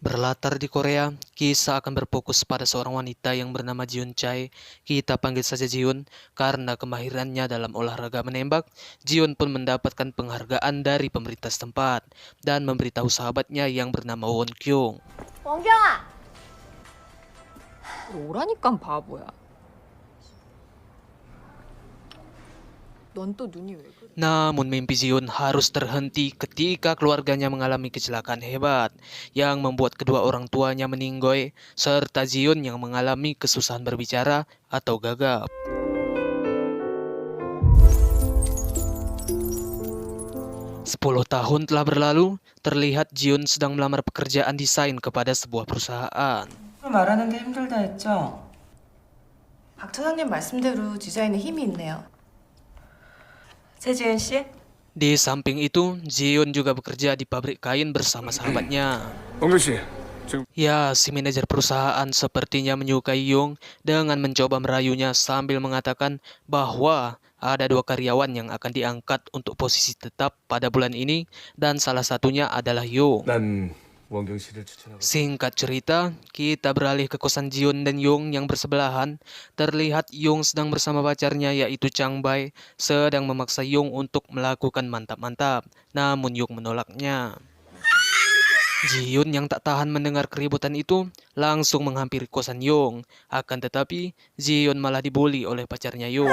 Berlatar di Korea, kisah akan berfokus pada seorang wanita yang bernama Jiun Chae. Kita panggil saja Jiun karena kemahirannya dalam olahraga menembak. Jiun pun mendapatkan penghargaan dari pemerintah setempat dan memberitahu sahabatnya yang bernama Won Kyung. 원경아! 오라니까 바보야. 넌 또 눈이 왜 그래? Namun mimpi Jiun harus terhenti ketika keluarganya mengalami kecelakaan hebat yang membuat kedua orang tuanya meninggoy, serta Jiun yang mengalami kesusahan berbicara atau gagap. Sepuluh tahun telah berlalu, terlihat Jiun sedang melamar pekerjaan desain kepada sebuah perusahaan. 말하는 게 힘들다 했죠? 박 차장님 말씀대로 디자인에 힘이 있네요. 최지은 씨? Di samping itu, Jiun juga bekerja di pabrik kain bersama sahabatnya. 원경 씨, 지금 Ya, si manajer perusahaan sepertinya menyukai Yung dengan mencoba merayunya sambil mengatakan bahwa ada dua karyawan yang akan diangkat untuk posisi tetap pada bulan ini dan salah satunya adalah Yung. 난 원경 씨를 추천하고. Singkat cerita, kita beralih ke kosan Jiun dan Yung yang bersebelahan. Terlihat Yung sedang bersama pacarnya yaitu Chang Bai sedang memaksa Yung untuk melakukan mantap-mantap, namun Yung menolaknya. Jiun yang tak tahan mendengar keributan itu langsung menghampiri kosan Yung. Akan tetapi, Jiun malah dibully oleh pacarnya Yung.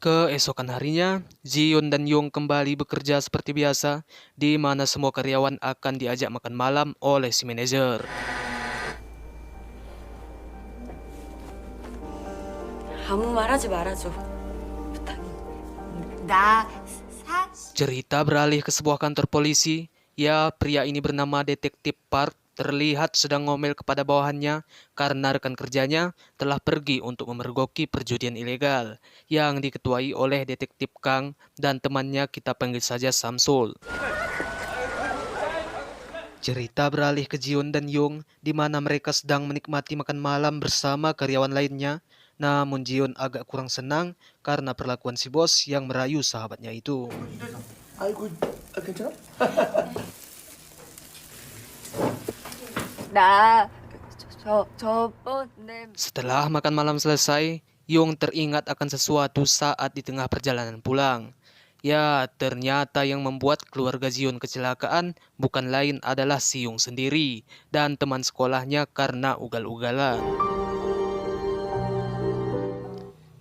Keesokan harinya, Jiun dan Yung kembali bekerja seperti biasa, di mana semua karyawan akan diajak makan malam oleh si manajer. 아무 말하지 말아줘. 부탁해. 나 Cerita beralih ke sebuah kantor polisi. Ya, pria ini bernama Detektif Park terlihat sedang ngomel kepada bawahannya karena rekan kerjanya telah pergi untuk memergoki perjudian ilegal yang diketuai oleh Detektif Kang dan temannya kita panggil saja Samsul. Cerita beralih ke Jiun dan Yung di mana mereka sedang menikmati makan malam bersama karyawan lainnya. Namun Jiun agak kurang senang karena perlakuan si bos yang merayu sahabatnya itu. 아이고, 괜찮아? 나 저번에 Setelah makan malam selesai, Yung teringat akan sesuatu saat di tengah perjalanan pulang. Ya, ternyata yang membuat keluarga Jiun kecelakaan bukan lain adalah si Yung sendiri dan teman sekolahnya karena ugal-ugalan.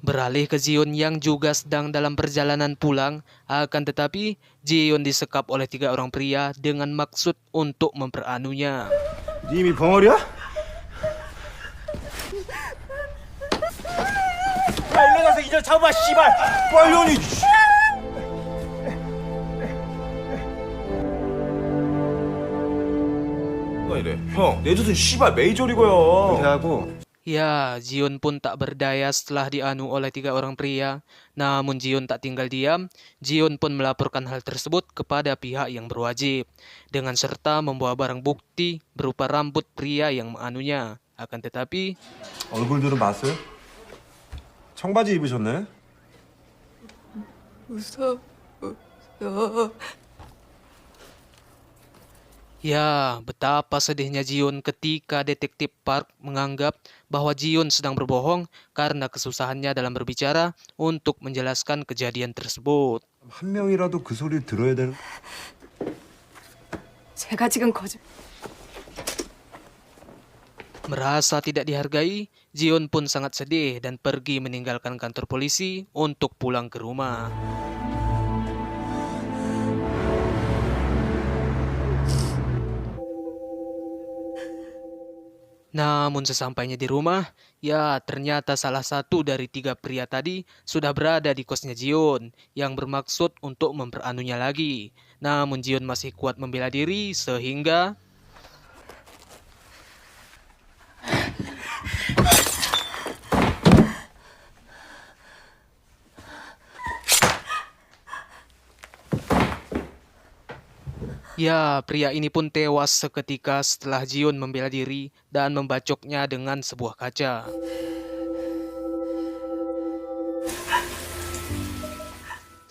Beralih ke Jiun yang juga sedang dalam perjalanan pulang, akan tetapi Jiun disekap oleh 3 orang pria dengan maksud untuk memperanunya. 니 이미 벙어리야? 빨리 가서 이제 잡아, 씨발! 빨리 오니! 왜 이래? 형, 내 젖은 씨발 메이저리거야. 그렇게 하고 Ya, Jiun pun tak berdaya setelah dianu oleh 3 orang pria. Namun Jiun tak tinggal diam. Jiun pun melaporkan hal tersebut kepada pihak yang berwajib, dengan serta membawa barang bukti berupa rambut pria yang menganunya. Akan tetapi, 얼굴들은 봤어요? 청바지 입으셨네? 무서워. ya, betapa sedihnya Jiun ketika Detektif Park menganggap bahwa Jiun sedang berbohong karena kesusahannya dalam berbicara untuk menjelaskan kejadian tersebut. 한 명이라도 그 소리를 들어야 되는. 제가 지금 Merasa tidak dihargai, Jiun pun sangat sedih dan pergi meninggalkan kantor polisi untuk pulang ke rumah. Namun sesampainya di rumah, ya ternyata salah satu dari 3 pria tadi sudah berada di kosnya Jiun yang bermaksud untuk memperanunya lagi. Namun Jiun masih kuat membela diri sehingga ya, pria ini pun tewas seketika setelah Jiun membela diri dan membacoknya dengan sebuah kaca.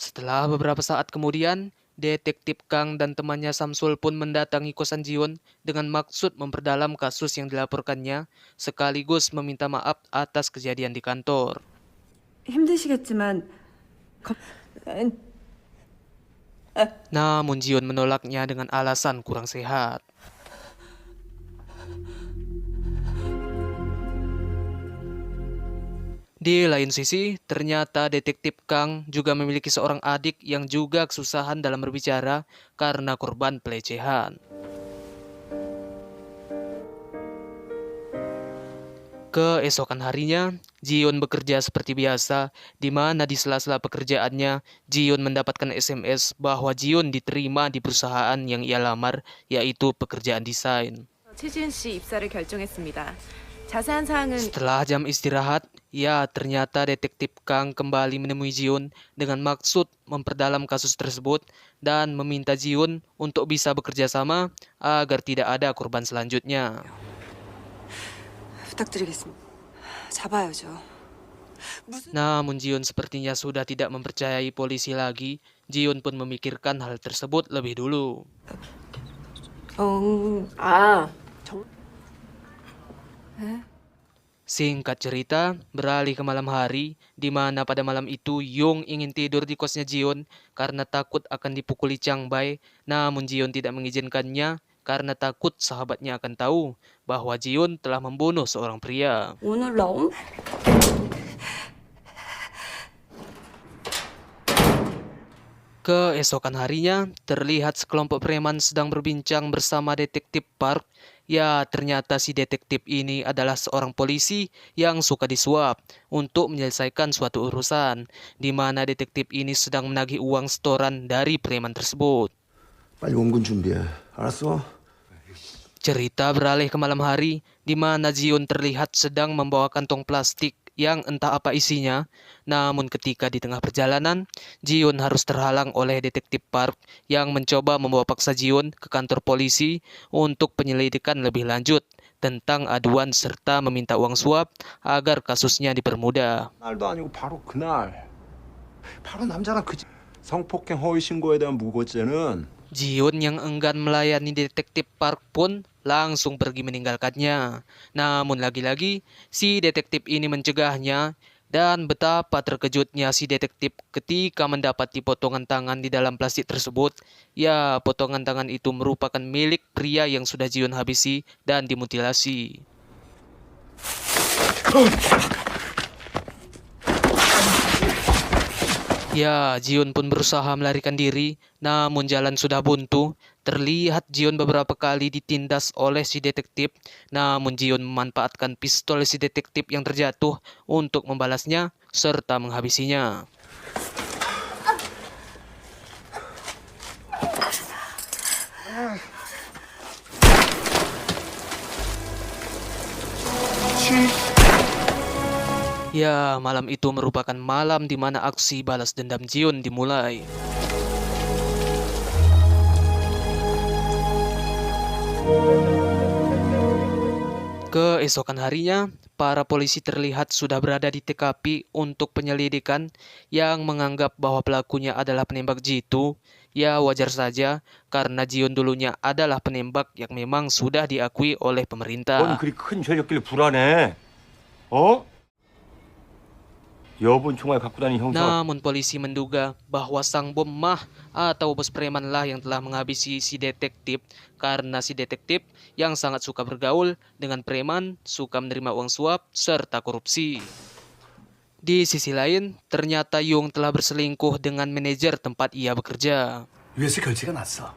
Setelah beberapa saat kemudian, Detektif Kang dan temannya Samsul pun mendatangi kosan Jion dengan maksud memperdalam kasus yang dilaporkannya, sekaligus meminta maaf atas kejadian di kantor. 힘드시겠지만 Namun Jion menolaknya dengan alasan kurang sehat. Di lain sisi, ternyata Detektif Kang juga memiliki seorang adik yang juga kesusahan dalam berbicara karena korban pelecehan. Keesokan harinya, Jion bekerja seperti biasa, di mana di sela-sela pekerjaannya, Jion mendapatkan SMS bahwa Jion diterima di perusahaan yang ia lamar, yaitu pekerjaan desain. 최지은 씨 입사를 결정했습니다. 자세한 사항은 Setelah jam istirahat, ya ternyata Detektif Kang kembali menemui Jion dengan maksud memperdalam kasus tersebut dan meminta Jion untuk bisa bekerja sama agar tidak ada korban selanjutnya. 부탁드리겠습니다. 잡아야죠. Namun Jion sepertinya sudah tidak mempercayai polisi lagi. Jion pun memikirkan hal tersebut lebih dulu. Singkat cerita, beralih ke malam hari, di mana pada malam itu Yong ingin tidur di kosnya Jion karena takut akan dipukuli Changbai, namun Jion tidak mengizinkannya karena takut sahabatnya akan tahu bahwa Jion telah membunuh seorang pria. 오늘 너무 Keesokan harinya, terlihat sekelompok preman sedang berbincang bersama Detektif Park. Ya, ternyata si detektif ini adalah seorang polisi yang suka disuap untuk menyelesaikan suatu urusan, di mana detektif ini sedang menagih uang setoran dari preman tersebut. 빨리 원금 준비해. 알았어? Cerita beralih ke malam hari, di mana Jion terlihat sedang membawa kantong plastik yang entah apa isinya. Namun ketika di tengah perjalanan, Jion harus terhalang oleh Detektif Park yang mencoba membawa paksa Jion ke kantor polisi untuk penyelidikan lebih lanjut tentang aduan serta meminta uang suap agar kasusnya dipermudah. 날도 아니고 바로 그날. 바로 남자랑 성폭행 허위 신고에 대한 무고죄는 Jion yang enggan melayani Detektif Park pun langsung pergi meninggalkannya. Namun lagi-lagi, si detektif ini mencegahnya dan betapa terkejutnya si detektif ketika mendapati potongan tangan di dalam plastik tersebut. Ya, potongan tangan itu merupakan milik pria yang sudah Jion habisi dan dimutilasi. Ya, Jion pun berusaha melarikan diri, namun jalan sudah buntu. Terlihat Jion beberapa kali ditindas oleh si detektif, namun Jion memanfaatkan pistol si detektif yang terjatuh untuk membalasnya serta menghabisinya. Ya, malam itu merupakan malam di mana aksi balas dendam Jion dimulai. Keesokan harinya, para polisi terlihat sudah berada di TKP untuk penyelidikan yang menganggap bahwa pelakunya adalah penembak jitu. Ya, wajar saja karena Jion dulunya adalah penembak yang memang sudah diakui oleh 넌 pemerintah. 그리 큰 전력길래 불안해. 어? 여분 총알 갖고 다니는 형사. Namun polisi menduga bahwa sang bom mah atau bos preman lah yang telah menghabisi si detektif karena si detektif yang sangat suka bergaul dengan preman, suka menerima uang suap, serta korupsi. Di sisi lain, ternyata Yong telah berselingkuh dengan manajer tempat ia bekerja. 위에서 결제가 났어.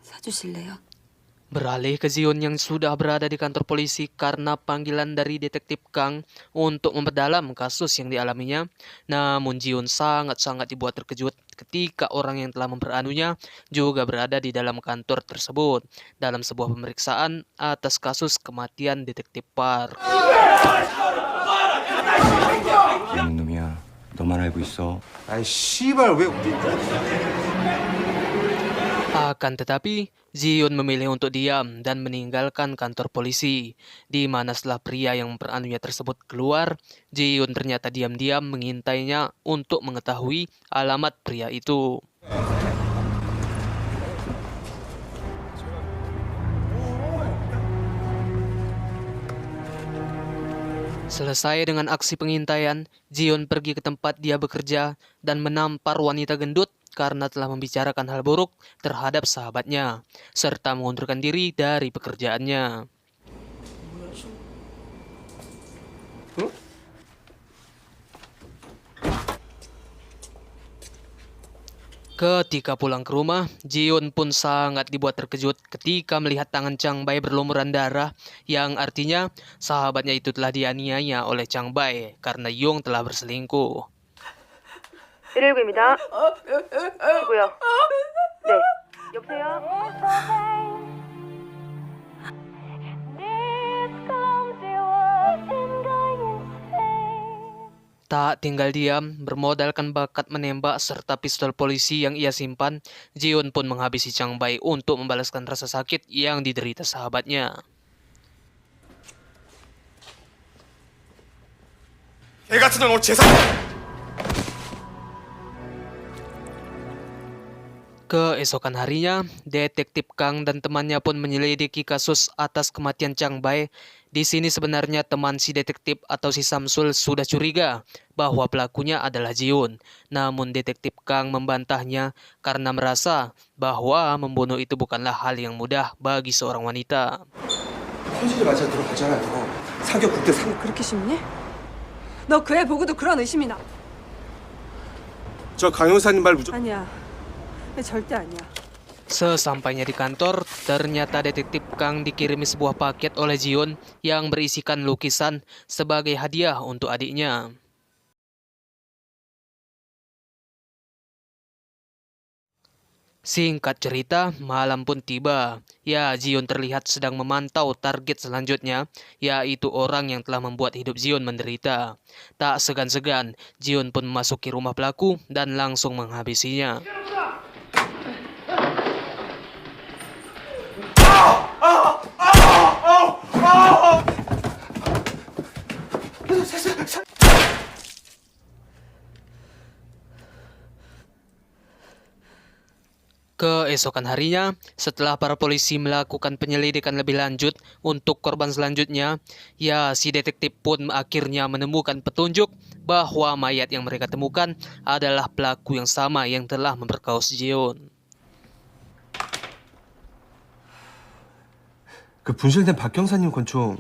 사주실래요? Beralih ke Jion yang sudah berada di kantor polisi karena panggilan dari Detektif Kang untuk memperdalam kasus yang dialaminya. Namun Jion sangat-sangat dibuat terkejut ketika orang yang telah memperanunya juga berada di dalam kantor tersebut dalam sebuah pemeriksaan atas kasus kematian Detektif Park. 이런 놈이야. 너만 알고 있어. 아이 씨발 왜 Akan tetapi, Jiun memilih untuk diam dan meninggalkan kantor polisi, di mana setelah pria yang memperanuinya tersebut keluar, Jiun ternyata diam-diam mengintainya untuk mengetahui alamat pria itu. Selesai dengan aksi pengintaian, Jiun pergi ke tempat dia bekerja dan menampar wanita gendut karena telah membicarakan hal buruk terhadap sahabatnya, serta mengundurkan diri dari pekerjaannya. Ketika pulang ke rumah, Jiun pun sangat dibuat terkejut ketika melihat tangan Chang Bai berlumuran darah, yang artinya sahabatnya itu telah dianiaya oleh Chang Bai karena Yong telah berselingkuh. 119입니다. 누구요? 네. 여보세요? Tak tinggal diam, bermodalkan bakat menembak serta pistol polisi yang ia simpan, Jiun pun menghabisi Chang Bai untuk membalaskan rasa sakit yang diderita sahabatnya. 개 같은 놈 오늘 재산. Keesokan harinya, Detektif Kang dan temannya pun menyelidiki kasus atas kematian Chang Bai. Di sini sebenarnya teman si detektif atau si Samsul sudah curiga bahwa pelakunya adalah Jiun. Namun Detektif Kang membantahnya karena merasa bahwa membunuh itu bukanlah hal yang mudah bagi seorang wanita. 현실에 맞아 들어가잖아요. 사격 국대 상 그렇게 쉽니? 너 그 애 보고도 그런 의심이 나? 저 강용사님 말 무조건. 아니야. 절대 아니야. Sesampainya di kantor, ternyata Detektif Kang dikirimi sebuah paket oleh Jiun yang berisikan lukisan sebagai hadiah untuk adiknya. Singkat cerita, malam pun tiba. Ya, Jiun terlihat sedang memantau target selanjutnya, yaitu orang yang telah membuat hidup Jiun menderita. Tak segan-segan, Jiun pun memasuki rumah pelaku dan langsung menghabisinya. Keesokan harinya, setelah para polisi melakukan penyelidikan lebih lanjut untuk korban selanjutnya, ya si detektif pun akhirnya menemukan petunjuk bahwa mayat yang mereka temukan adalah pelaku yang sama yang telah memperkaos Jiun. 그 분실된 박경사님 권총.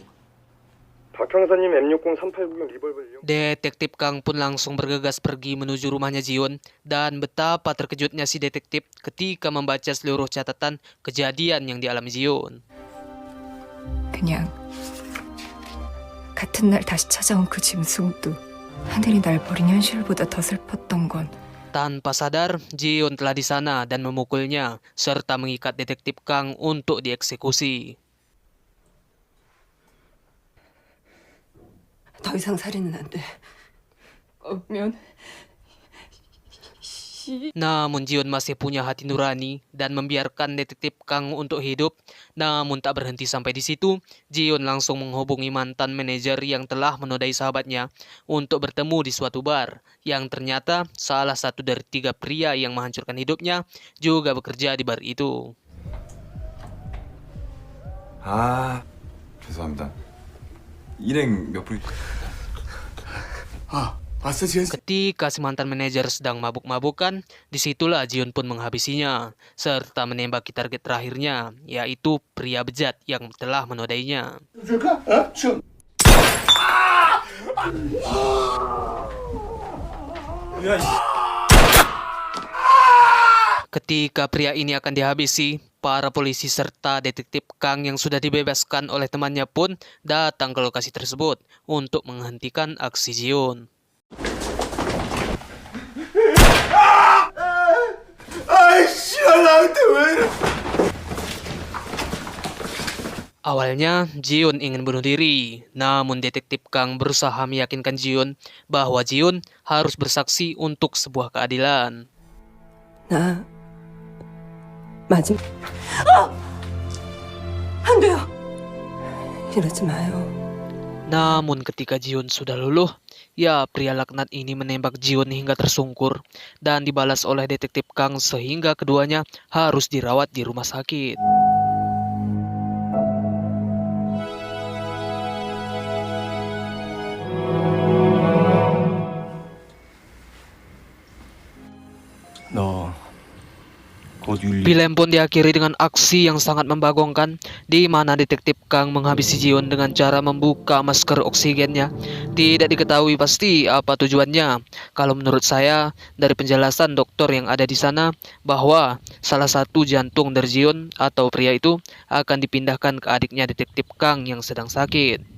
박경사님 M60 380 리볼버. Detektif Kang pun langsung bergegas pergi menuju rumahnya Jiun, dan betapa terkejutnya si detektif ketika membaca seluruh catatan kejadian yang dialami Jiun. 그냥 같은 날 다시 찾아온 그 짐승도 하늘이 날 버린 현실보다 더 슬펐던 건 Tanpa sadar, Jiun telah di sana dan memukulnya, serta mengikat detektif Kang untuk dieksekusi. 더 이상 살인은 안 돼. 면 Namun Jiun masih punya hati nurani dan membiarkan detektif Kang untuk hidup. Namun tak berhenti sampai di situ, Jiun langsung menghubungi mantan manajer yang telah menodai sahabatnya untuk bertemu di suatu bar, yang ternyata salah satu dari 3 pria yang menghancurkan hidupnya juga bekerja di bar itu. 아, 죄송합니다. 일행 몇 분? 아, 왔어 지현 씨. Ketika si mantan manajer sedang mabuk-mabukan, disitulah Jiun pun menghabisinya, serta menembaki target terakhirnya, yaitu pria bejat yang telah menodainya. Ketika pria ini akan dihabisi, para polisi serta detektif Kang yang sudah dibebaskan oleh temannya pun datang ke lokasi tersebut untuk menghentikan aksi Jiun. Awalnya, Jiun ingin bunuh diri, namun detektif Kang berusaha meyakinkan Jiun bahwa Jiun harus bersaksi untuk sebuah keadilan. 나 마지막. 안 돼요. 이러지 마요. Namun ketika Jiun sudah luluh, ya pria laknat ini menembak Jiun hingga tersungkur dan dibalas oleh detektif Kang sehingga keduanya harus dirawat di rumah sakit. 너 곧 윤리 Film pun diakhiri dengan aksi yang sangat membagongkan di mana detektif Kang menghabisi Jiun dengan cara membuka masker oksigennya. Tidak diketahui pasti apa tujuannya. Kalau menurut saya dari penjelasan dokter yang ada di sana bahwa salah satu jantung dari Jiun atau pria itu akan dipindahkan ke adiknya detektif Kang yang sedang sakit.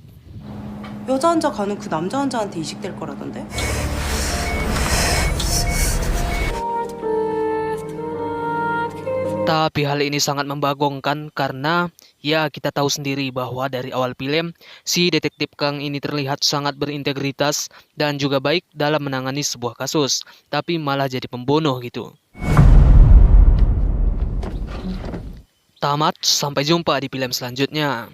여자 환자 가는 그 남자 환자한테 이식될 거라던데? Tapi hal ini sangat membagongkan karena ya kita tahu sendiri bahwa dari awal film si detektif Kang ini terlihat sangat berintegritas dan juga baik dalam menangani sebuah kasus, tapi malah jadi pembunuh gitu. Tamat, sampai jumpa di film selanjutnya.